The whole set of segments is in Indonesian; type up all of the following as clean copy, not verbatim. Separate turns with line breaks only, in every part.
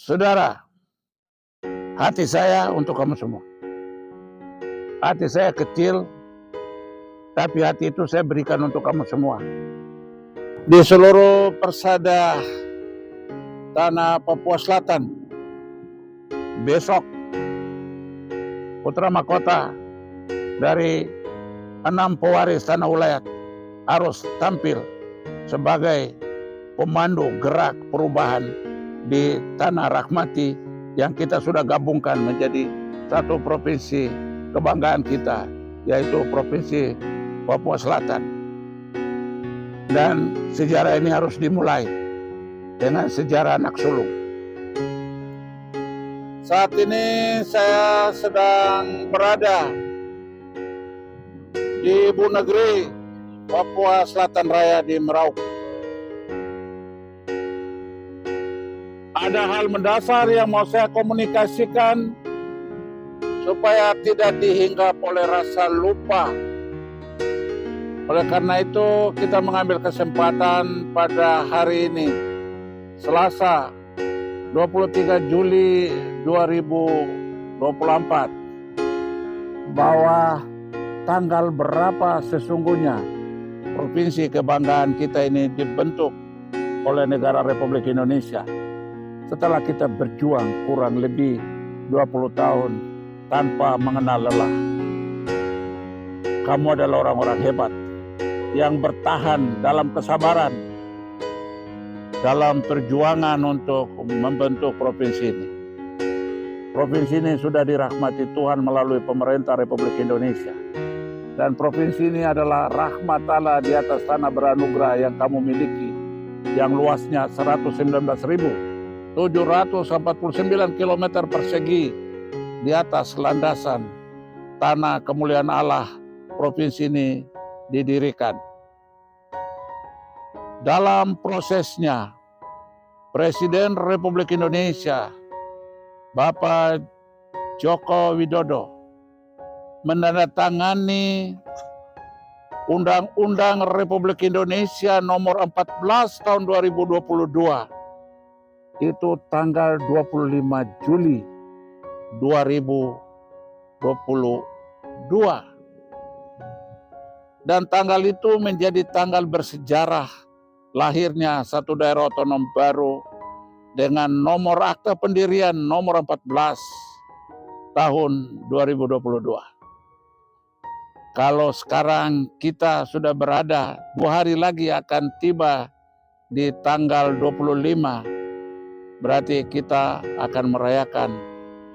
Saudara, hati saya untuk kamu semua. Hati saya kecil, tapi hati itu saya berikan untuk kamu semua. Di seluruh persada tanah Papua Selatan, besok putra mahkota dari 6 pewaris tanah ulayat harus tampil sebagai pemandu gerak perubahan di Tanah Rahmati yang kita sudah gabungkan menjadi satu provinsi kebanggaan kita, yaitu Provinsi Papua Selatan. Dan sejarah ini harus dimulai dengan sejarah anak sulung. Saat ini saya sedang berada di Ibu Negeri Papua Selatan Raya di Merauke. Ada hal mendasar yang mau saya komunikasikan supaya tidak dihinggap oleh rasa lupa. Oleh karena itu kita mengambil kesempatan pada hari ini, Selasa 23 Juli 2024, bahwa tanggal berapa sesungguhnya provinsi kebanggaan kita ini dibentuk oleh negara Republik Indonesia. Setelah kita berjuang kurang lebih 20 tahun tanpa mengenal lelah. Kamu adalah orang-orang hebat yang bertahan dalam kesabaran, dalam perjuangan untuk membentuk provinsi ini. Provinsi ini sudah dirahmati Tuhan melalui pemerintah Republik Indonesia. Dan provinsi ini adalah rahmat Allah di atas tanah beranugerah yang kamu miliki, yang luasnya 119.749 km persegi di atas landasan tanah kemuliaan Allah. Provinsi ini didirikan. Dalam prosesnya, Presiden Republik Indonesia Bapak Joko Widodo menandatangani Undang-Undang Republik Indonesia nomor 14 tahun 2022 itu tanggal 25 Juli 2022. Dan tanggal itu menjadi tanggal bersejarah lahirnya satu daerah otonom baru dengan nomor akta pendirian nomor 14 tahun 2022. Kalau sekarang kita sudah berada 2 hari lagi akan tiba di tanggal 25, berarti kita akan merayakan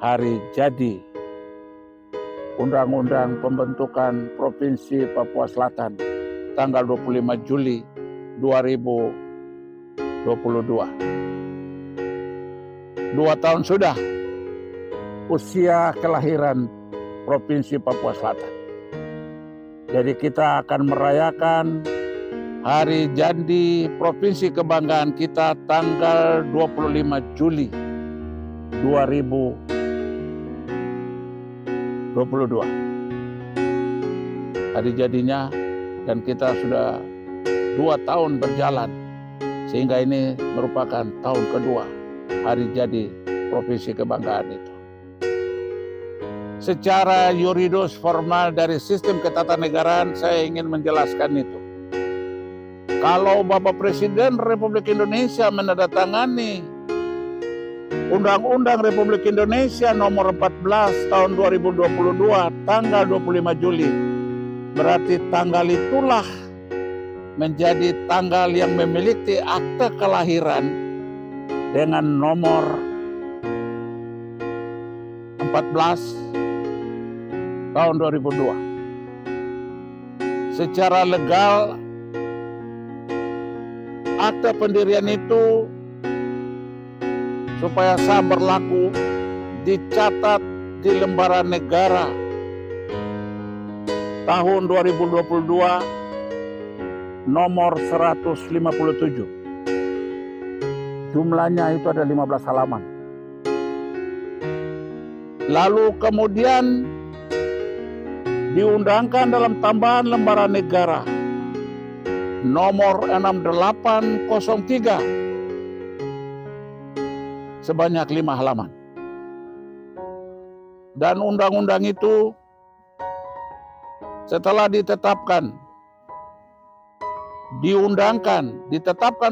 hari jadi Undang-Undang Pembentukan Provinsi Papua Selatan tanggal 25 Juli 2022. 2 tahun sudah usia kelahiran Provinsi Papua Selatan. Jadi kita akan merayakan hari jadi Provinsi Kebanggaan kita tanggal 25 Juli 2022. Hari jadinya, dan kita sudah 2 tahun berjalan, sehingga ini merupakan tahun kedua hari jadi Provinsi Kebanggaan itu. Secara yuridis formal dari sistem ketatanegaraan saya ingin menjelaskan itu. Kalau Bapak Presiden Republik Indonesia menandatangani Undang-Undang Republik Indonesia nomor 14 tahun 2022 tanggal 25 Juli, berarti tanggal itulah menjadi tanggal yang memiliki akte kelahiran dengan nomor 14 tahun 2002. Secara legal, akte pendirian itu supaya sah berlaku dicatat di lembaran negara tahun 2022 nomor 157. Jumlahnya itu ada 15 halaman. Lalu kemudian diundangkan dalam tambahan lembaran negara nomor 6803 sebanyak 5 halaman. Dan undang-undang itu setelah ditetapkan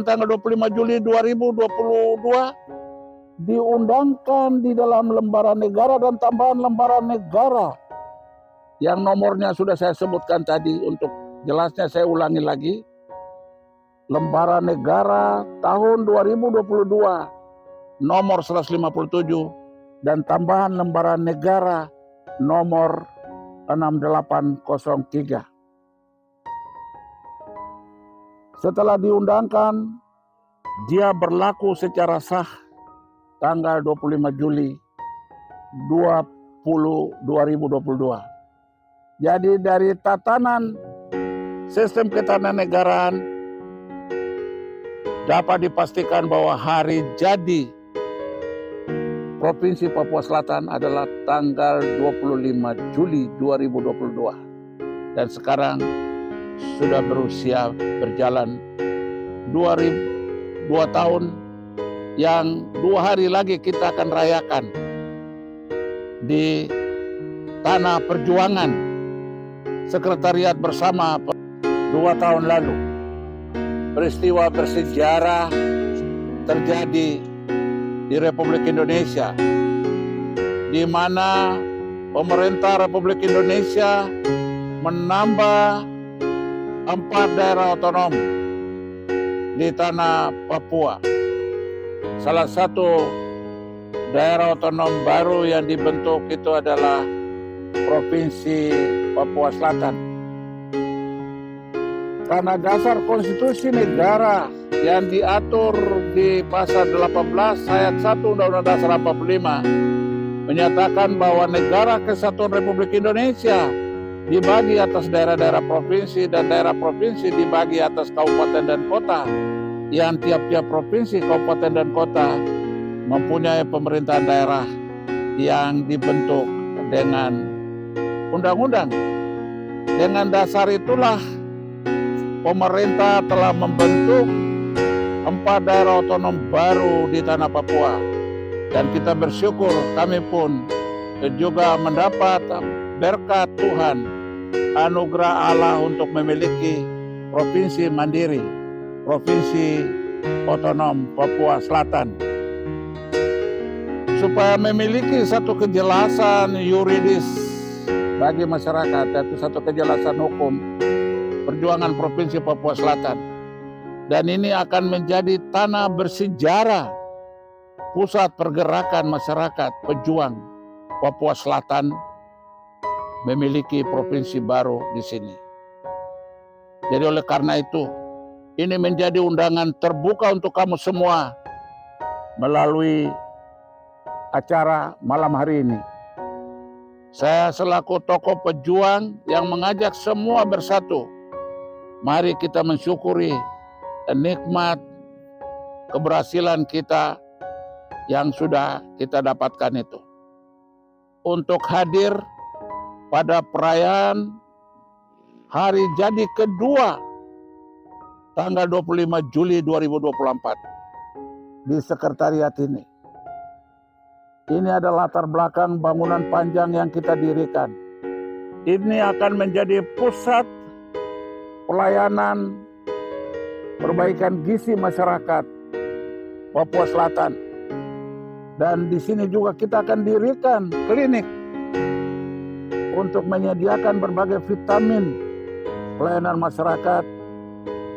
tanggal 25 Juli 2022, diundangkan di dalam lembaran negara dan tambahan lembaran negara yang nomornya sudah saya sebutkan tadi. Untuk jelasnya saya ulangi lagi. Lembaran negara tahun 2022 nomor 157 dan tambahan lembaran negara nomor 6803. Setelah diundangkan, dia berlaku secara sah tanggal 25 Juli 2022. Jadi dari tatanan sistem ketatanegaraan dapat dipastikan bahwa hari jadi Provinsi Papua Selatan adalah tanggal 25 Juli 2022. Dan sekarang sudah berusia berjalan 2 tahun yang 2 hari lagi kita akan rayakan di Tanah Perjuangan Sekretariat Bersama 2 tahun lalu. Peristiwa bersejarah terjadi di Republik Indonesia, di mana pemerintah Republik Indonesia menambah 4 daerah otonom di tanah Papua. Salah satu daerah otonom baru yang dibentuk itu adalah Provinsi Papua Selatan. Karena dasar konstitusi negara yang diatur di pasal 18 ayat 1 Undang-Undang Dasar 45 menyatakan bahwa negara kesatuan Republik Indonesia dibagi atas daerah-daerah provinsi dan daerah provinsi dibagi atas kabupaten dan kota, yang tiap-tiap provinsi, kabupaten dan kota mempunyai pemerintahan daerah yang dibentuk dengan undang-undang. Dengan dasar itulah pemerintah telah membentuk 4 daerah otonom baru di tanah Papua. Dan kita bersyukur kami pun juga mendapat berkat Tuhan, anugerah Allah untuk memiliki provinsi mandiri, Provinsi Otonom Papua Selatan. Supaya memiliki satu kejelasan yuridis bagi masyarakat, yaitu satu kejelasan hukum perjuangan Provinsi Papua Selatan. Dan ini akan menjadi tanah bersejarah, pusat pergerakan masyarakat pejuang Papua Selatan memiliki provinsi baru di sini. Jadi oleh karena itu, ini menjadi undangan terbuka untuk kamu semua melalui acara malam hari ini. Saya selaku tokoh pejuang yang mengajak semua bersatu. Mari kita mensyukuri nikmat keberhasilan kita yang sudah kita dapatkan itu. Untuk hadir pada perayaan hari jadi kedua tanggal 25 Juli 2024 di sekretariat ini. Ini adalah latar belakang bangunan panjang yang kita dirikan. Ini akan menjadi pusat pelayanan perbaikan gizi masyarakat Papua Selatan. Dan di sini juga kita akan dirikan klinik untuk menyediakan berbagai vitamin pelayanan masyarakat.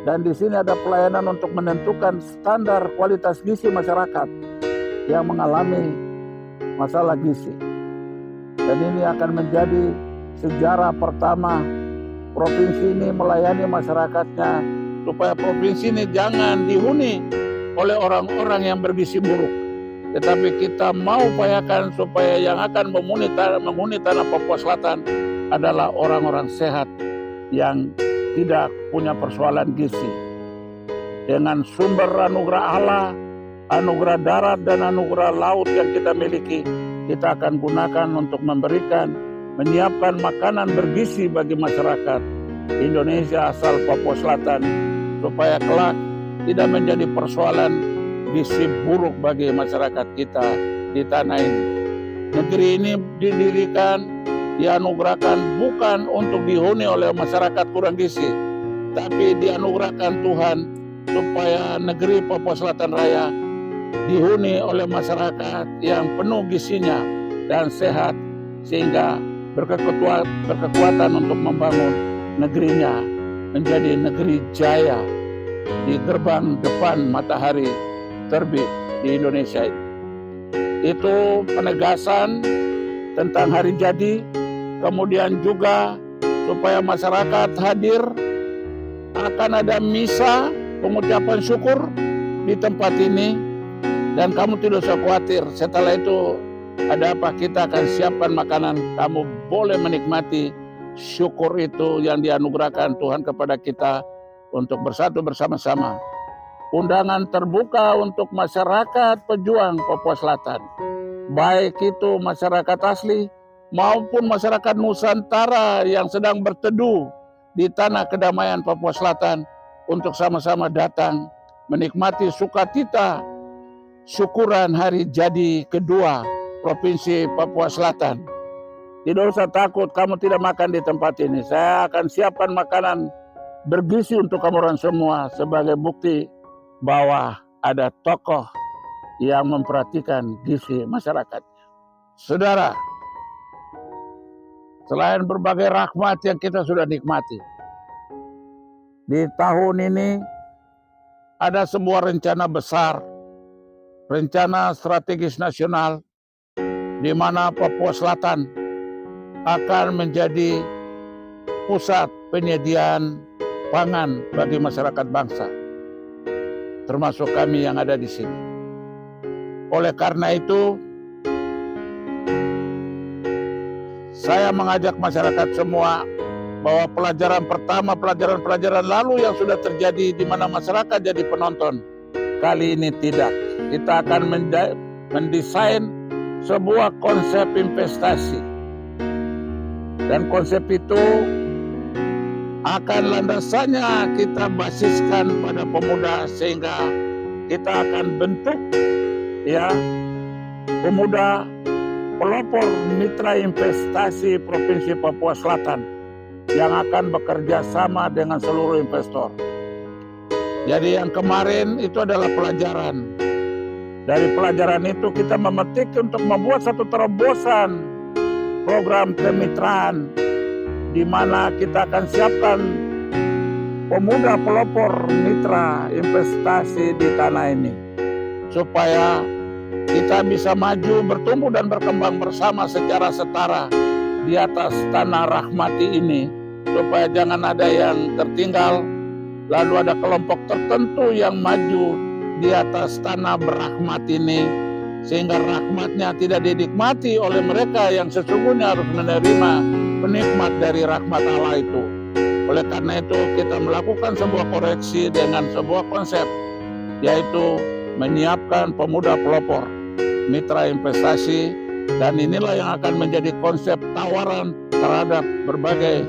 Dan di sini ada pelayanan untuk menentukan standar kualitas gizi masyarakat yang mengalami masalah gizi. Dan ini akan menjadi sejarah pertama provinsi ini melayani masyarakatnya, supaya provinsi ini jangan dihuni oleh orang-orang yang bergizi buruk. Tetapi kita mau upayakan supaya yang akan menghuni tanah Papua Selatan adalah orang-orang sehat yang tidak punya persoalan gizi. Dengan sumber anugerah Allah, anugerah darat dan anugerah laut yang kita miliki, kita akan gunakan untuk menyiapkan makanan bergizi bagi masyarakat Indonesia asal Papua Selatan, supaya kelak tidak menjadi persoalan gizi buruk bagi masyarakat kita di tanah ini. Negeri ini didirikan, dianugerahkan bukan untuk dihuni oleh masyarakat kurang gizi, tapi dianugerahkan Tuhan supaya negeri Papua Selatan Raya dihuni oleh masyarakat yang penuh gizinya dan sehat, sehingga berkekuatan untuk membangun negerinya menjadi negeri jaya di gerbang depan matahari terbit di Indonesia ini. Itu penegasan tentang hari jadi, kemudian juga supaya masyarakat hadir, akan ada misa pengucapan syukur di tempat ini, dan kamu tidak usah khawatir. Setelah itu ada apa, kita akan siapkan makanan, kamu boleh menikmati syukur itu yang dianugerahkan Tuhan kepada kita untuk bersatu bersama-sama. Undangan terbuka untuk masyarakat pejuang Papua Selatan, baik itu masyarakat asli maupun masyarakat Nusantara yang sedang berteduh di tanah kedamaian Papua Selatan, untuk sama-sama datang menikmati sukacita syukuran hari jadi kedua Provinsi Papua Selatan. Tidak usah takut kamu tidak makan di tempat ini. Saya akan siapkan makanan bergizi untuk kamu orang semua sebagai bukti bahwa ada tokoh yang memperhatikan gizi masyarakatnya. Saudara, selain berbagai rahmat yang kita sudah nikmati, di tahun ini ada sebuah rencana besar, rencana strategis nasional, di mana Papua Selatan akan menjadi pusat penyediaan pangan bagi masyarakat bangsa, termasuk kami yang ada di sini. Oleh karena itu, saya mengajak masyarakat semua bahwa pelajaran pertama, pelajaran lalu yang sudah terjadi di mana masyarakat jadi penonton, kali ini tidak. Kita akan mendesain sebuah konsep investasi, dan konsep itu akan landasannya kita basiskan pada pemuda, sehingga kita akan bentuk pemuda pelopor mitra investasi Provinsi Papua Selatan yang akan bekerja sama dengan seluruh investor. Jadi yang kemarin itu adalah pelajaran. Dari pelajaran itu kita memetik untuk membuat satu terobosan program kemitraan, di mana kita akan siapkan pemuda pelopor mitra investasi di tanah ini, supaya kita bisa maju, bertumbuh dan berkembang bersama secara setara di atas tanah rahmati ini, supaya jangan ada yang tertinggal, lalu ada kelompok tertentu yang maju di atas tanah berahmat ini, sehingga rahmatnya tidak dinikmati oleh mereka yang sesungguhnya harus menerima penikmat dari rahmat Allah itu. Oleh karena itu kita melakukan sebuah koreksi dengan sebuah konsep, yaitu menyiapkan pemuda pelopor mitra investasi, dan inilah yang akan menjadi konsep tawaran terhadap berbagai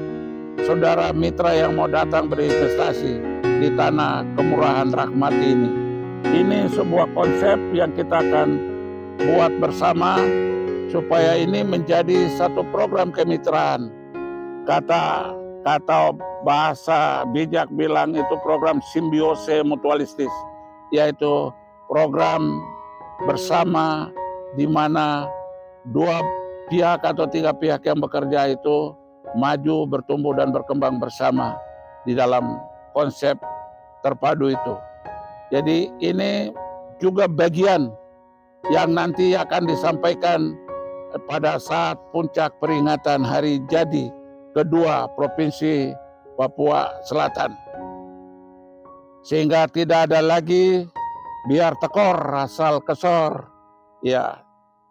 saudara mitra yang mau datang berinvestasi di tanah kemurahan rahmati ini. Ini sebuah konsep yang kita akan buat bersama supaya ini menjadi satu program kemitraan. Kata bahasa bijak bilang itu program simbiose mutualistis, yaitu program bersama di mana dua pihak atau tiga pihak yang bekerja itu maju, bertumbuh dan berkembang bersama di dalam konsep terpadu itu. Jadi ini juga bagian yang nanti akan disampaikan pada saat puncak peringatan hari jadi kedua Provinsi Papua Selatan. Sehingga tidak ada lagi biar tekor asal kesor. Ya,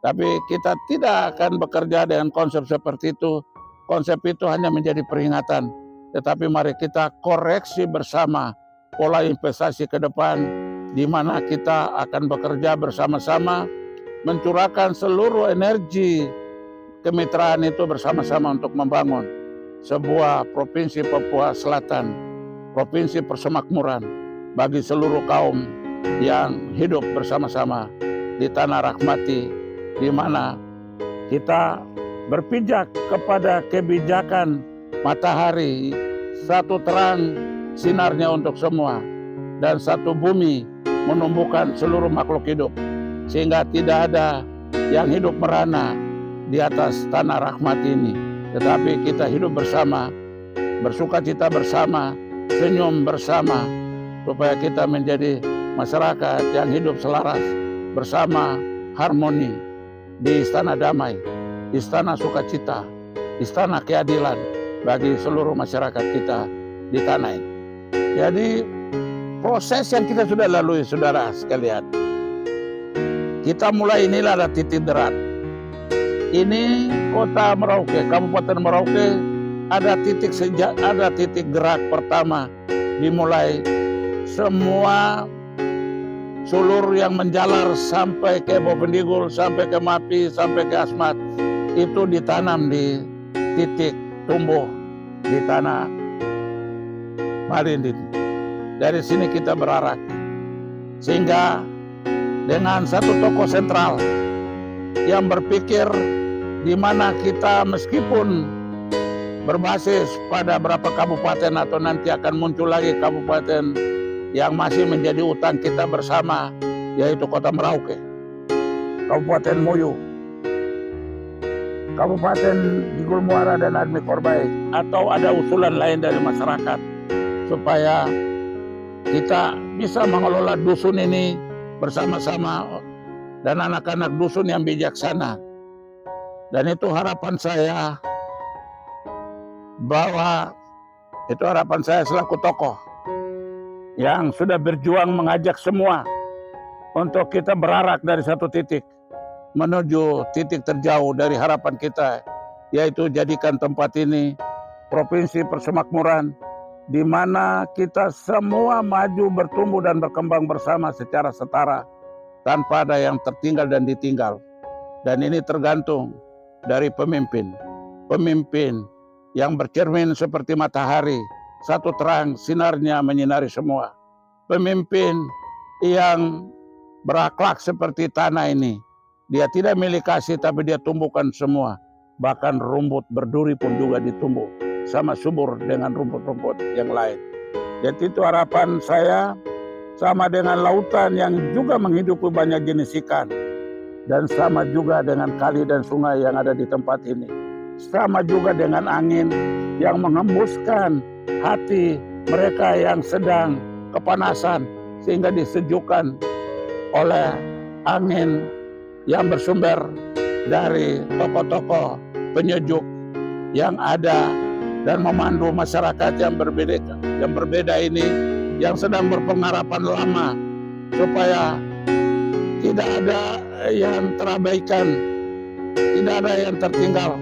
tapi kita tidak akan bekerja dengan konsep seperti itu. Konsep itu hanya menjadi peringatan. Tetapi mari kita koreksi bersama pola investasi ke depan, di mana kita akan bekerja bersama-sama, mencurahkan seluruh energi kemitraan itu bersama-sama untuk membangun sebuah Provinsi Papua Selatan, provinsi persemakmuran bagi seluruh kaum yang hidup bersama-sama di tanah rahmati, di mana kita berpijak kepada kebijakan matahari, satu terang sinarnya untuk semua, dan satu bumi menumbuhkan seluruh makhluk hidup, sehingga tidak ada yang hidup merana di atas tanah rahmat ini, tetapi kita hidup bersama, bersuka cita bersama, senyum bersama, supaya kita menjadi masyarakat yang hidup selaras bersama, harmoni di istana damai, istana sukacita, istana keadilan bagi seluruh masyarakat kita di tanah ini. Jadi proses yang kita sudah lalui, saudara sekalian, kita mulai inilah ada titik berat. Ini kota Merauke, Kabupaten Merauke, ada titik gerak pertama, dimulai semua sulur yang menjalar sampai ke Bovendigul, sampai ke Mapi, sampai ke Asmat, itu ditanam di titik tumbuh di tanah Marindin. Dari sini kita berarak, sehingga dengan satu tokoh sentral yang berpikir di mana kita meskipun berbasis pada berapa kabupaten atau nanti akan muncul lagi kabupaten yang masih menjadi utang kita bersama, yaitu Kota Merauke, Kabupaten Moyo, Kabupaten Digul Muara dan Admi Korbay, atau ada usulan lain dari masyarakat supaya kita bisa mengelola dusun ini bersama-sama dan anak-anak dusun yang bijaksana. Dan itu harapan saya, bahwa itu harapan saya selaku tokoh yang sudah berjuang mengajak semua untuk kita berarak dari satu titik menuju titik terjauh dari harapan kita, yaitu jadikan tempat ini provinsi persemakmuran, di mana kita semua maju, bertumbuh dan berkembang bersama secara setara tanpa ada yang tertinggal dan ditinggal. Dan ini tergantung dari pemimpin yang bercermin seperti matahari, satu terang sinarnya menyinari semua. Pemimpin yang berakhlak seperti tanah ini, dia tidak milik kasih tapi dia tumbuhkan semua. Bahkan rumput berduri pun juga ditumbuh sama subur dengan rumput-rumput yang lain. Jadi itu harapan saya, sama dengan lautan yang juga menghidupi banyak jenis ikan, dan sama juga dengan kali dan sungai yang ada di tempat ini, sama juga dengan angin yang menghembuskan hati mereka yang sedang kepanasan, sehingga disejukkan oleh angin yang bersumber dari tokoh-tokoh penyejuk yang ada dan memandu masyarakat yang berbeda ini, yang sedang berpengharapan lama supaya tidak ada yang terabaikan, tidak ada yang tertinggal.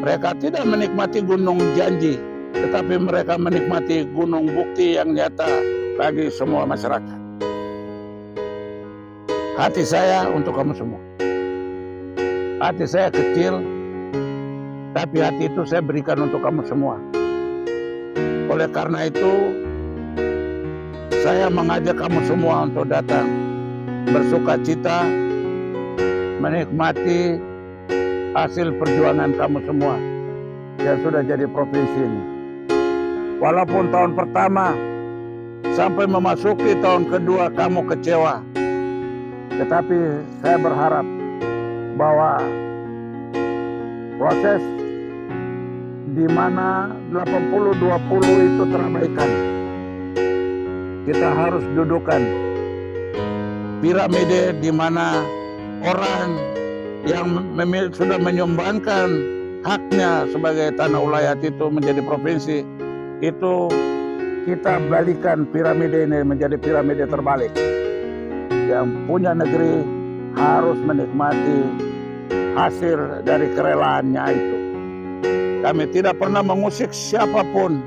Mereka tidak menikmati gunung janji, tetapi mereka menikmati gunung bukti yang nyata bagi semua masyarakat. Hati saya untuk kamu semua. Hati saya kecil, tapi hati itu saya berikan untuk kamu semua. Oleh karena itu, saya mengajak kamu semua untuk datang bersuka cita, menikmati hasil perjuangan kamu semua yang sudah jadi provinsi ini. Walaupun tahun pertama sampai memasuki tahun kedua kamu kecewa, tetapi saya berharap bahwa proses di mana 80-20 itu terabaikan. Kita harus dudukan piramide di mana orang yang sudah menyumbangkan haknya sebagai tanah ulayat itu menjadi provinsi, itu kita balikan piramide ini menjadi piramide terbalik. Yang punya negeri harus menikmati hasil dari kerelaannya itu. Kami tidak pernah mengusik siapapun,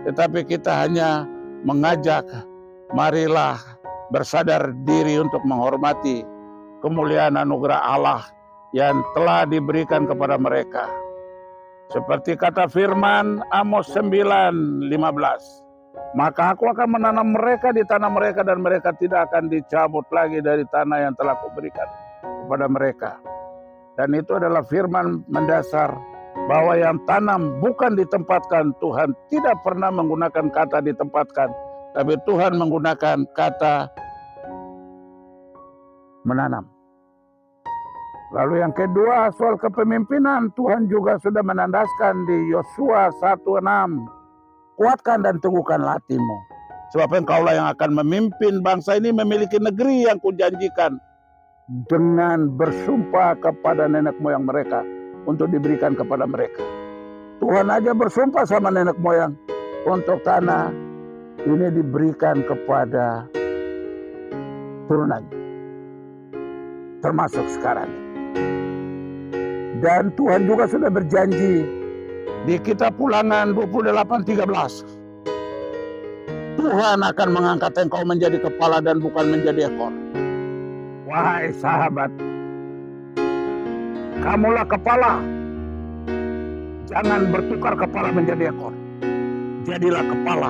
tetapi kita hanya mengajak, marilah bersadar diri untuk menghormati kemuliaan anugerah Allah yang telah diberikan kepada mereka. Seperti kata firman Amos 9:15, Maka aku akan menanam mereka di tanah mereka, dan mereka tidak akan dicabut lagi dari tanah yang telah kuberikan kepada mereka. Dan itu adalah firman mendasar bahwa yang tanam bukan ditempatkan. Tuhan tidak pernah menggunakan kata ditempatkan, tapi Tuhan menggunakan kata menanam. Lalu yang kedua, soal kepemimpinan, Tuhan juga sudah menandaskan di Yosua 1:6. Kuatkan dan teguhkanlah hatimu, sebab engkaulah yang akan memimpin bangsa ini memiliki negeri yang kujanjikan dengan bersumpah kepada nenek moyang mereka untuk diberikan kepada mereka. Tuhan aja bersumpah sama nenek moyang untuk tanah ini diberikan kepada turunan, termasuk sekarang. Dan Tuhan juga sudah berjanji di kitab Ulangan 28:13. Tuhan akan mengangkat engkau menjadi kepala dan bukan menjadi ekor. Wahai sahabat, kamulah kepala. Jangan bertukar kepala menjadi ekor. Jadilah kepala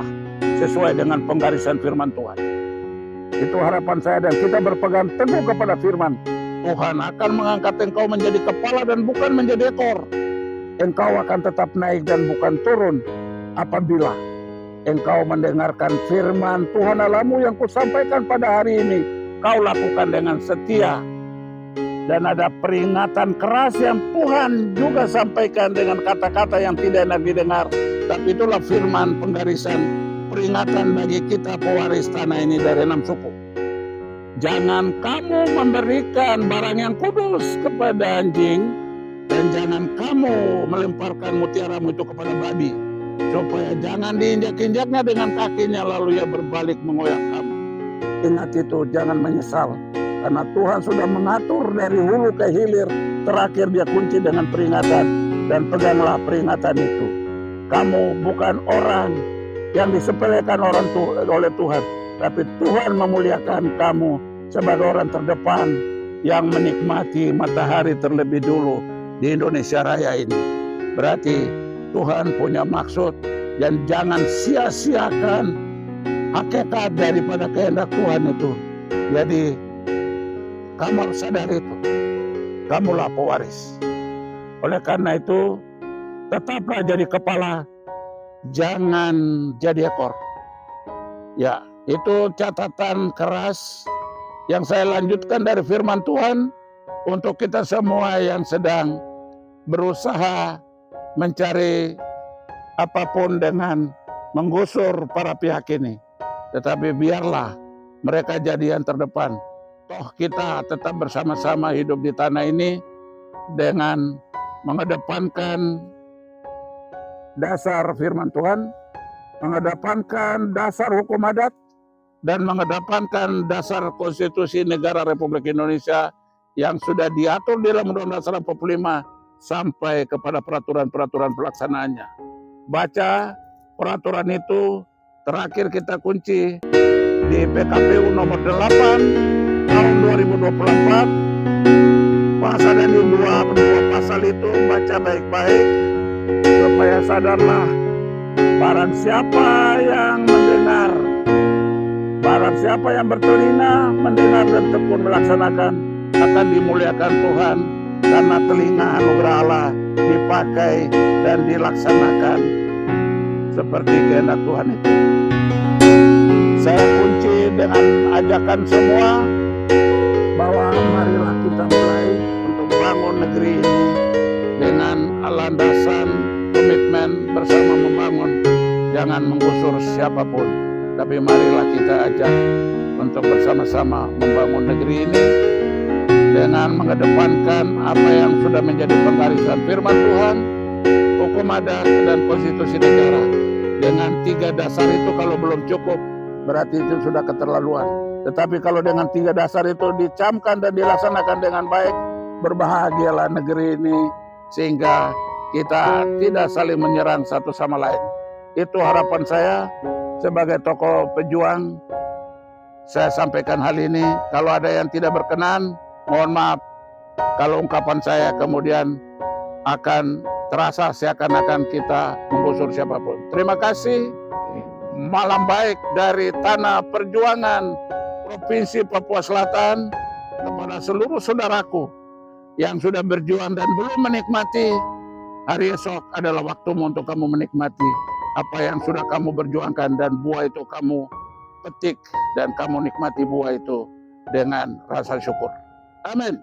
sesuai dengan penggarisan firman Tuhan. Itu harapan saya, dan kita berpegang teguh kepada firman. Tuhan akan mengangkat engkau menjadi kepala dan bukan menjadi ekor. Engkau akan tetap naik dan bukan turun apabila engkau mendengarkan firman Tuhan Allahmu yang kusampaikan pada hari ini. Kau lakukan dengan setia. Dan ada peringatan keras yang Tuhan juga sampaikan dengan kata-kata yang tidak enak didengar. Tapi itulah firman penggarisan peringatan bagi kita pewaris tanah ini dari 6 suku. Jangan kamu memberikan barang yang kudus kepada anjing, dan jangan kamu melemparkan mutiaramu itu kepada babi, supaya jangan diinjak-injaknya dengan kakinya lalu ia berbalik mengoyak kamu. Ingat itu, jangan menyesal, karena Tuhan sudah mengatur dari hulu ke hilir. Terakhir dia kunci dengan peringatan, dan peganglah peringatan itu. Kamu bukan orang yang disepelekan oleh Tuhan, tapi Tuhan memuliakan kamu sebagai orang terdepan yang menikmati matahari terlebih dulu di Indonesia Raya ini. Berarti Tuhan punya maksud, dan jangan sia-siakan hakikat daripada kehendak Tuhan itu. Jadi kamu harus sadar itu, kamulah pewaris. Oleh karena itu, tetaplah jadi kepala, jangan jadi ekor. Ya, itu catatan keras yang saya lanjutkan dari firman Tuhan untuk kita semua yang sedang berusaha mencari apapun dengan menggusur para pihak ini. Tetapi biarlah mereka jadi yang terdepan. Toh kita tetap bersama-sama hidup di tanah ini dengan mengedepankan dasar firman Tuhan, mengedepankan dasar hukum adat, dan mengedepankan dasar konstitusi negara Republik Indonesia yang sudah diatur di dalam Undang-Undang Dasar 45 sampai kepada peraturan-peraturan pelaksanaannya. Baca peraturan itu, terakhir kita kunci di PKPU nomor 8 tahun 2024. Pasal dan dua pasal itu baca baik-baik supaya sadarlah, barang siapa yang mendengar, barang siapa yang bertelinga mendengar dan tekun melaksanakan, akan dimuliakan Tuhan, karena telinga anugerah Allah dipakai dan dilaksanakan seperti kehendak Tuhan itu. Saya kunci dengan ajakan semua bahwa marilah kita mulai untuk bangun negeri ini dengan landasan komitmen bersama membangun, jangan menggusur siapapun, tapi marilah kita ajak untuk bersama-sama membangun negeri ini dengan mengedepankan apa yang sudah menjadi penggarisan firman Tuhan, hukum adat, dan konstitusi negara. Dengan 3 dasar itu kalau belum cukup, berarti itu sudah keterlaluan. Tetapi kalau dengan 3 dasar itu dicamkan dan dilaksanakan dengan baik, berbahagialah negeri ini, sehingga kita tidak saling menyerang satu sama lain. Itu harapan saya sebagai tokoh pejuang. Saya sampaikan hal ini. Kalau ada yang tidak berkenan, mohon maaf kalau ungkapan saya kemudian akan terasa seakan-akan kita menggusur siapapun. Terima kasih. malam baik dari tanah perjuangan Provinsi Papua Selatan kepada seluruh saudaraku yang sudah berjuang dan belum menikmati. Hari esok adalah waktumu untuk kamu menikmati apa yang sudah kamu berjuangkan, dan buah itu kamu petik dan kamu nikmati buah itu dengan rasa syukur. Amin.